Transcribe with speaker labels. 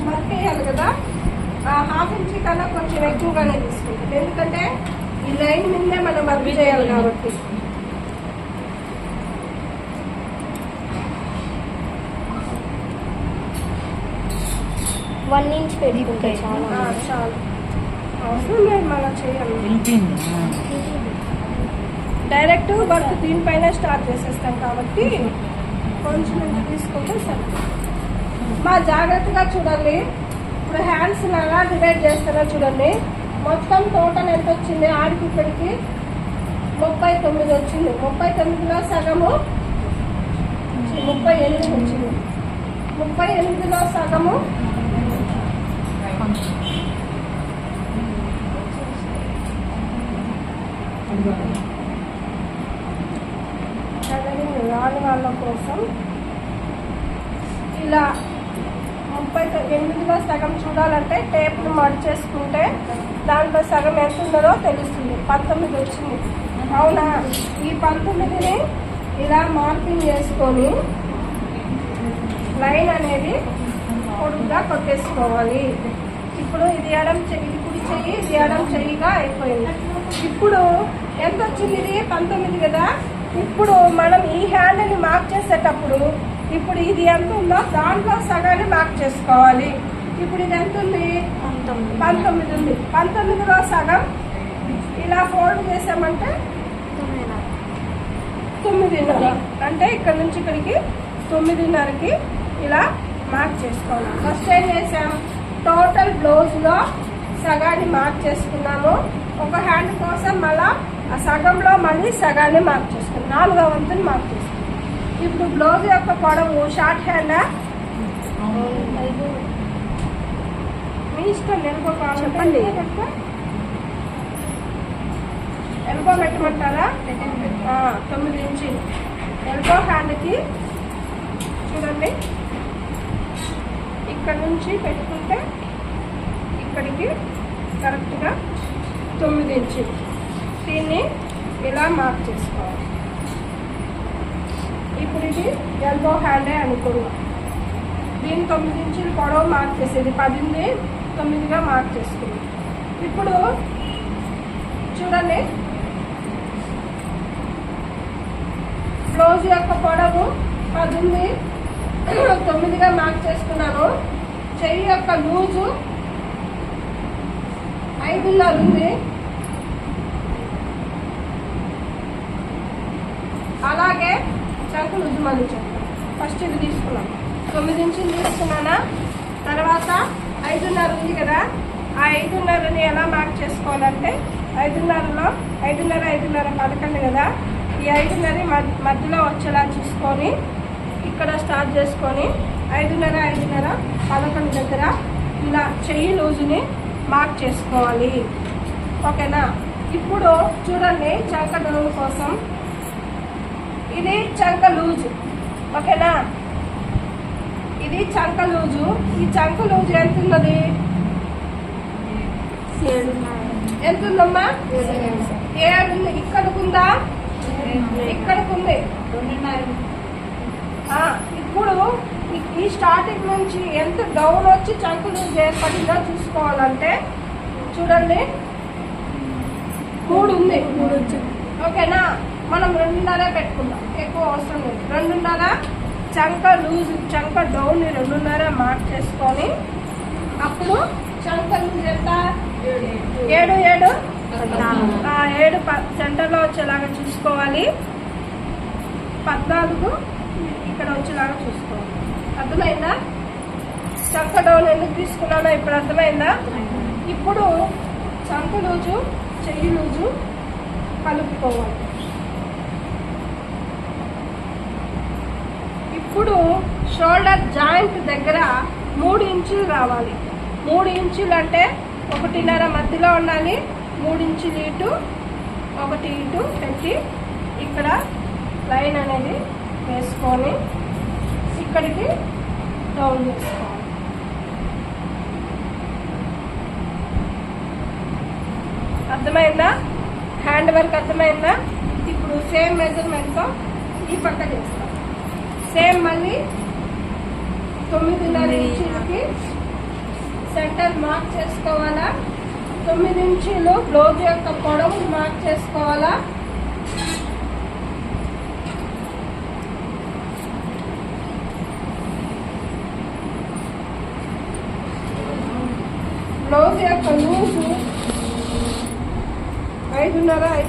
Speaker 1: Work వేయాలి కదా, half inch కన్నా కొంచెం ఎక్కువగానే తీసుకుంటాం. ఎందుకంటే ఈ లైన్ మీదే మనం వర్క్ చేయాలి కాబట్టి.
Speaker 2: వన్ ఇంచ్ పెట్టుకుంటే చాలా
Speaker 1: చాలు, అవసరం లేదు మనం చేయాలి. డైరెక్ట్ వర్క్ దీనిపైన స్టార్ట్ చేసేస్తాం కాబట్టి కొంచెం తీసుకుంటే సరే. మా జాగ్రత్తగా చూడండి. ఇప్పుడు హ్యాండ్స్ అలా డివైడ్ చేస్తారో చూడండి. మొత్తం టోటల్ ఎంత వచ్చింది? ఆడికి ఇక్కడికి 39 వచ్చింది. 39లో సగము 38 వచ్చింది. 38లో సగము రాని వాళ్ళ కోసం ఇలా 38లో సగం చూడాలంటే టేప్ను మడిచేసుకుంటే దాంట్లో సగం ఎంత ఉన్నదో తెలుస్తుంది. 19 వచ్చింది. అవునా? ఈ 19ని ఇలా మార్కింగ్ చేసుకొని లైన్ అనేది పొడుగ్గా కొట్టేసుకోవాలి. ఇప్పుడు ఇది ఎడం చెయ్యి, కుడి చెయ్యి, ఇది ఎడం చెయ్యిగా అయిపోయింది. ఇప్పుడు ఎంత వచ్చింది? ఇది 19 కదా. ఇప్పుడు మనం ఈ హ్యాండ్ని మార్క్ చేసేటప్పుడు ఇప్పుడు ఇది ఎంత ఉందో దాంట్లో సగాన్ని మార్క్ చేసుకోవాలి. ఇప్పుడు ఇది ఎంత ఉంది? 19 ఉంది. 19లో సగం ఇలా ఫోల్డ్ చేసామంటే 9.5. అంటే ఇక్కడ నుంచి ఇక్కడికి 9.5కి ఇలా మార్క్ చేసుకోవాలి. ఫస్ట్ ఏం చేసాం? టోటల్ బ్లౌజ్లో సగాన్ని మార్క్ చేసుకున్నాము. ఒక హ్యాండ్ కోసం మళ్ళా ఆ సగంలో మళ్ళీ సగాన్ని మార్క్ చేసుకున్నాం. 4వ వంతుని మార్క్ చేసుకున్నాం. ఇప్పుడు బ్లౌజ్ యొక్క పొడవు షార్ట్ హ్యాండా? మీ ఇష్టం. చెప్పండి. ఎల్బో పెట్టమంటారా? 9 ఇంచులు ఎల్బో హ్యాండ్కి చూడండి. ఇక్కడ నుంచి పెట్టుకుంటే ఇక్కడికి కరెక్ట్గా 9 ఇంచులు. దీన్ని ఇలా మార్క్ చేసుకోవాలి. ఇప్పుడు ఇది ఎల్బో హ్యాండే అనుకున్నాం. దీన్ని 9 ఇంచులు పొడవు మార్క్ చేసేది 10ని 9గా మార్క్ చేసుకుంది. ఇప్పుడు చూడండి, బ్లౌజ్ యొక్క పొడవు 10ని 9గా మార్క్ చేసుకున్నాను. చెయ్యి యొక్క లూజు 5.5 ఉంది. అలాగే చంక లూజు మళ్ళీ చెప్తాను. ఫస్ట్ ఇది తీసుకున్నాను, 9 ఇంచులు తీసుకున్నానా. తర్వాత 5.5 ఉంది కదా, ఆ 5.5ని ఎలా మార్క్ చేసుకోవాలంటే 5.5లో 5.5 11 కదా, ఈ 5.5 మధ్యలో వచ్చేలా చూసుకొని ఇక్కడ స్టార్ట్ చేసుకొని 5.5 11 దగ్గర ఇలా చెయ్యి లూజుని మార్క్ చేసుకోవాలి. ఓకేనా? ఇప్పుడు చూడండి, చంక డౌన్ కోసం ఇది చంక లూజు. ఓకేనా? ఇది చంక లూజు. ఈ చంక లూజు ఎంత ఉన్నది? ఎంత ఉందమ్మా? 7 ఉంది. ఇక్కడికుందా? ఇక్కడికుంది. ఇప్పుడు ఈ స్టార్టింగ్ నుంచి ఎంత డౌన్ వచ్చి చంక లూజ్ ఏర్పడిందో చూసుకోవాలంటే చూడండి, 3 ఉంది. ఓకేనా? మనం 2.5 పెట్టుకుందాం, ఎక్కువ అవసరం లేదు. 2.5 చంక లూజ్, చంక డౌన్ 2.5 మార్క్ చేసుకొని అప్పుడు చంక లూజ్ ఎంత? 7 సెంటర్లో వచ్చేలాగా చూసుకోవాలి. 14 ఇక్కడ వచ్చేలాగా చూసుకోవాలి. అర్థమైందా? చంక డౌన్ ఎందుకు తీసుకున్నానో ఇప్పుడు అర్థమైందా? ఇప్పుడు చంక లూజు, చెయ్యి లూజు కలుపుకోవాలి. ఇప్పుడు షోల్డర్ జాయింట్ దగ్గర 3 ఇంచులు రావాలి. 3 ఇంచులు అంటే 1.5 మధ్యలో ఉండాలి. 3 ఇంచులు ఇటు, 1 ఇటు పెట్టి ఇక్కడ లైన్ అనేది వేసుకొని ఇక్కడికి డౌన్ చేసుకోవాలి. అర్థమైందా? హ్యాండ్ వర్క్ అర్థమైందా? ఇప్పుడు సేమ్ మెజర్మెంట్తో ఈ పక్క చేస్తాం. సేమ్ మళ్ళీ 9.5 ఇంచులకి సెంటర్ మార్క్ చేసుకోవాలా. 9 ఇంచీలు బ్లౌజ్ యొక్క పొడవు మార్క్ చేసుకోవాలా. బ్లౌజ్ యొక్క లూజు 5.5